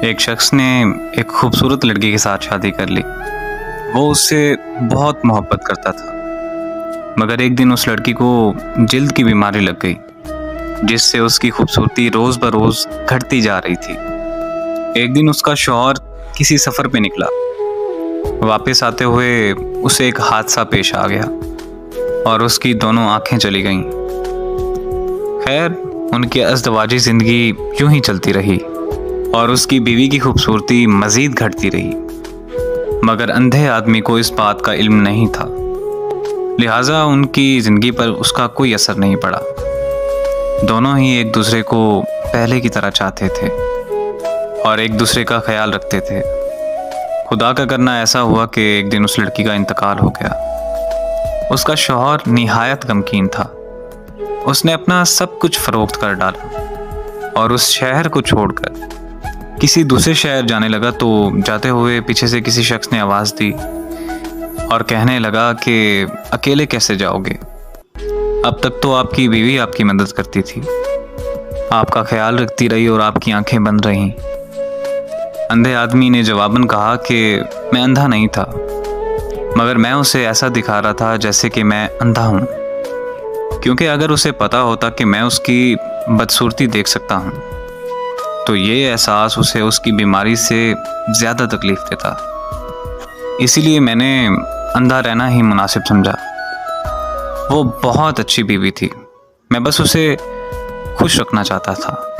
एक शख्स ने एक खूबसूरत लड़की के साथ शादी कर ली। वो उससे बहुत मोहब्बत करता था, मगर एक दिन उस लड़की को जल्द की बीमारी लग गई, जिससे उसकी खूबसूरती रोज़ बरोज़ घटती जा रही थी। एक दिन उसका शौहर किसी सफ़र पे निकला। वापस आते हुए उसे एक हादसा पेश आ गया और उसकी दोनों आंखें चली गईं। खैर, उनकी अज़दवाजी ज़िंदगी यूं ही चलती रही और उसकी बीवी की खूबसूरती मज़ीद घटती रही, मगर अंधे आदमी को इस बात का इल्म नहीं था, लिहाजा उनकी ज़िंदगी पर उसका कोई असर नहीं पड़ा। दोनों ही एक दूसरे को पहले की तरह चाहते थे और एक दूसरे का ख्याल रखते थे। खुदा का करना ऐसा हुआ कि एक दिन उस लड़की का इंतकाल हो गया। उसका शौहर निहायत गमगीन था। उसने अपना सब कुछ फरोख्त कर डाला और उस शहर को छोड़कर किसी दूसरे शहर जाने लगा। तो जाते हुए पीछे से किसी शख्स ने आवाज़ दी और कहने लगा कि अकेले कैसे जाओगे? अब तक तो आपकी बीवी आपकी मदद करती थी, आपका ख्याल रखती रही और आपकी आंखें बंद रहीं। अंधे आदमी ने जवाबन कहा कि मैं अंधा नहीं था, मगर मैं उसे ऐसा दिखा रहा था जैसे कि मैं अंधा हूँ, क्योंकि अगर उसे पता होता कि मैं उसकी बदसूरती देख सकता हूँ तो ये एहसास उसे उसकी बीमारी से ज़्यादा तकलीफ़ देता। इसीलिए मैंने अंधा रहना ही मुनासिब समझा। वो बहुत अच्छी बीवी थी, मैं बस उसे खुश रखना चाहता था।